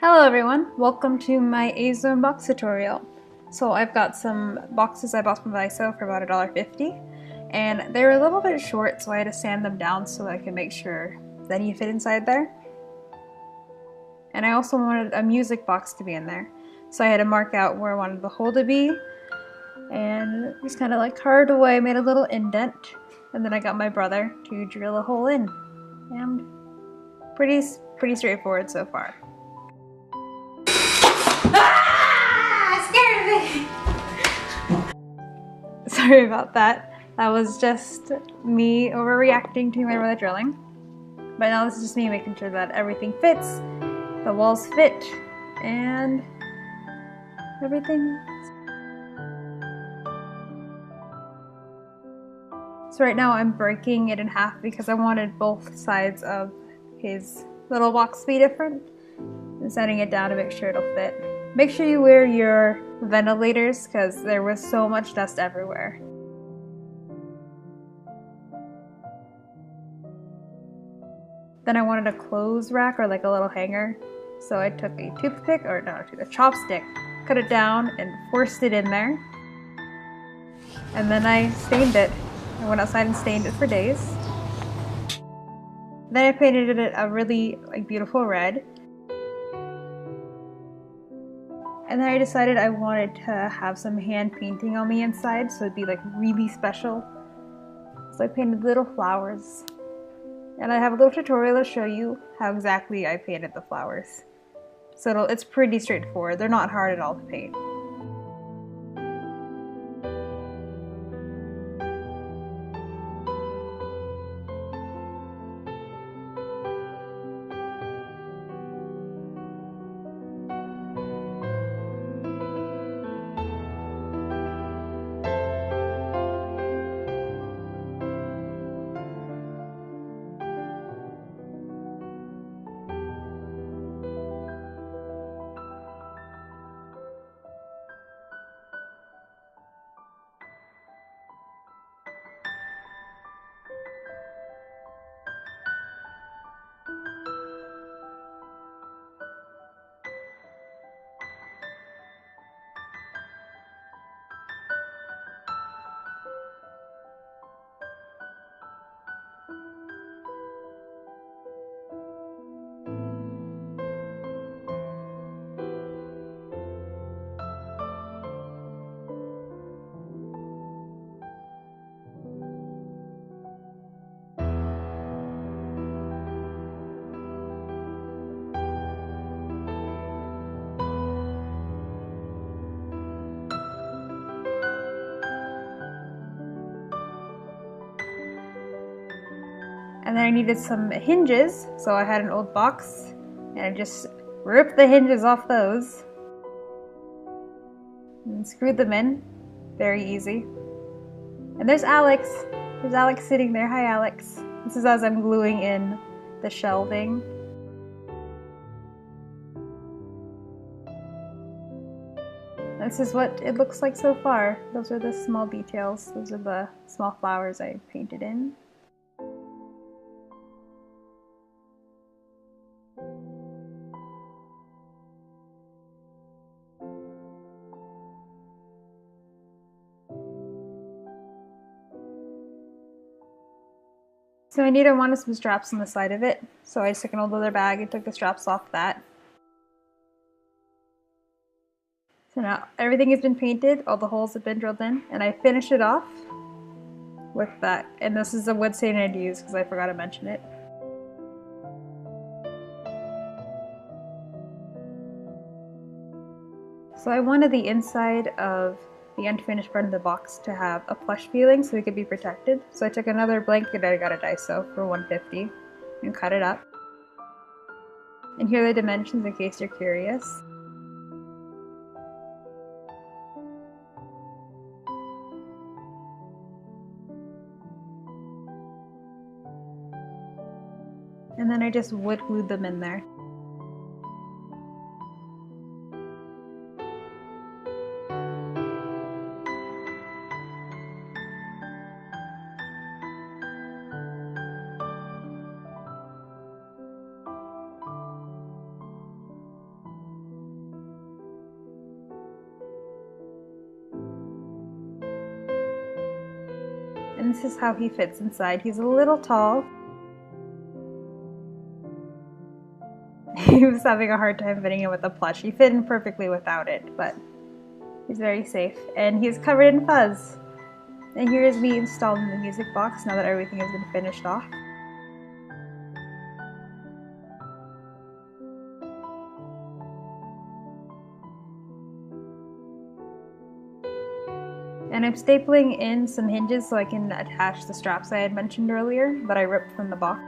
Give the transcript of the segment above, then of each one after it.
Hello everyone, welcome to my A-Zone box tutorial. So I've got some boxes I bought from Daiso for about $1.50 and they were a little bit short, so I had to sand them down so I could make sure that he fit inside there. And I also wanted a music box to be in there, so I had to mark out where I wanted the hole to be and just kind of like carved away, made a little indent, and then I got my brother to drill a hole in. And pretty straightforward so far. Sorry about that. That was just me overreacting to my brother drilling. But now this is just me making sure that everything fits, the walls fit, and everything. So right now I'm breaking it in half because I wanted both sides of his little box to be different and setting it down to make sure it'll fit. Make sure you wear your ventilators because there was so much dust everywhere. Then I wanted a clothes rack or like a little hanger. So I took a toothpick, or no, a chopstick, cut it down and forced it in there. And then I stained it. I went outside and stained it for days. Then I painted it a really beautiful red. And then I decided I wanted to have some hand painting on the inside, so it'd be like really special. So I painted little flowers. And I have a little tutorial to show you how exactly I painted the flowers. So it's pretty straightforward. They're not hard at all to paint. And then I needed some hinges, so I had an old box, and I just ripped the hinges off those and screwed them in. Very easy. And there's Alex. There's Alex sitting there. Hi, Alex. This is as I'm gluing in the shelving. This is what it looks like so far. Those are the small details. Those are the small flowers I painted in. So I wanted some straps on the side of it, so I just took an old leather bag and took the straps off that. So now everything has been painted, all the holes have been drilled in, and I finished it off with that. And this is the wood stain I'd use because I forgot to mention it. So I wanted the inside of the unfinished part of the box to have a plush feeling so it could be protected. So I took another blanket I got at Daiso for $1.50 and cut it up. And here are the dimensions in case you're curious. And then I just wood glued them in there. And this is how he fits inside. He's a little tall. He was having a hard time fitting in with the plush. He fit in perfectly without it, but he's very safe. And he's covered in fuzz. And here is me installing the music box now that everything has been finished off. And I'm stapling in some hinges so I can attach the straps I had mentioned earlier that I ripped from the box.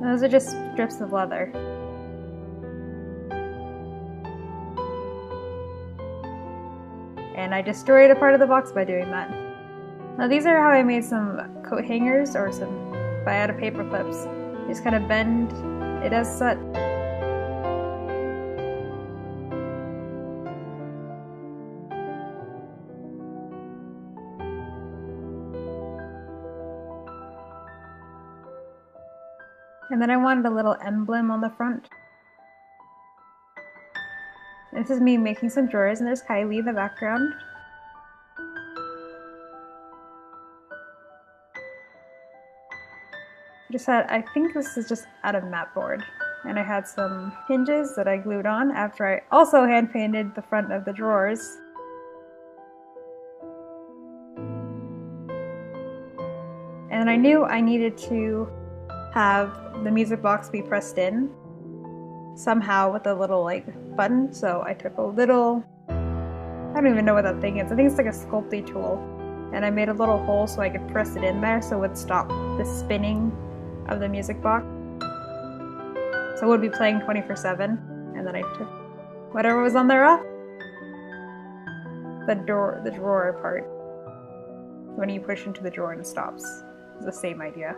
And those are just strips of leather. And I destroyed a part of the box by doing that. Now these are how I made some coat hangers, or some, I had paper clips. Just kind of bend it as such. And then I wanted a little emblem on the front. This is me making some drawers, and there's Kylie in the background. I think this is just out of mat board. And I had some hinges that I glued on after I also hand painted the front of the drawers. And I knew I needed to have the music box be pressed in somehow with a little button, so I took a little, I don't even know what that thing is. I think it's like a sculpty tool. And I made a little hole so I could press it in there so it would stop the spinning of the music box. So it would be playing 24/7. And then I took whatever was on there off. The drawer part. When you push into the drawer and it stops. It's the same idea.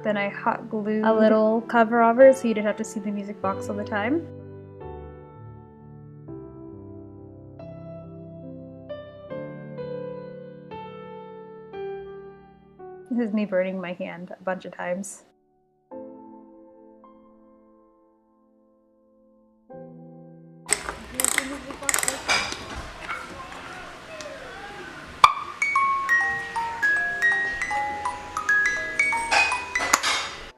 Then I hot glued a little cover over it so you didn't have to see the music box all the time. This is me burning my hand a bunch of times.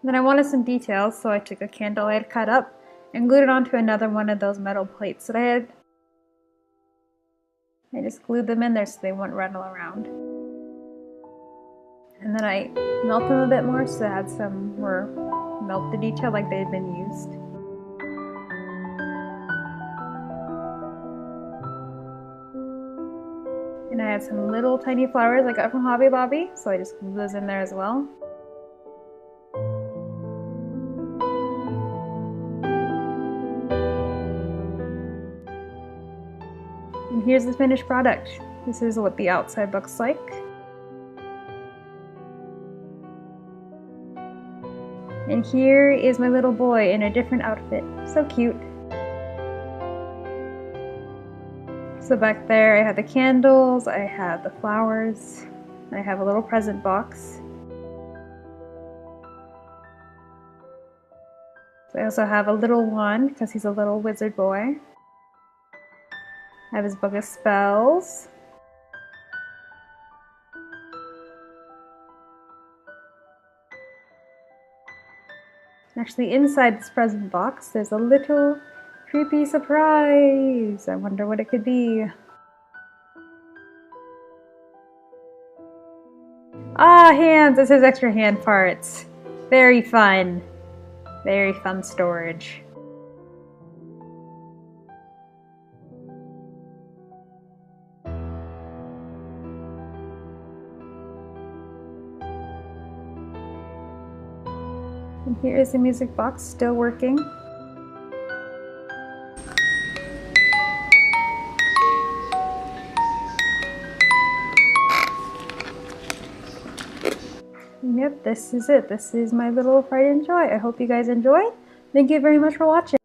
Then I wanted some details, so I took a candle I had cut up and glued it onto another one of those metal plates that I had. I just glued them in there so they wouldn't rattle around. And then I melt them a bit more so it had some more melted detail like they had been used. And I had some little tiny flowers I got from Hobby Lobby, so I just glued those in there as well. And here's the finished product. This is what the outside looks like. And here is my little boy in a different outfit. So cute. So back there I had the candles, I had the flowers, and I have a little present box. So I also have a little wand because he's a little wizard boy. I have his book of spells. Actually, inside this present box, there's a little creepy surprise. I wonder what it could be. Ah, hands! This is extra hand parts. Very fun. Very fun storage. And here is the music box still working. And yep, this is it. This is my little pride and joy. I hope you guys enjoyed. Thank you very much for watching.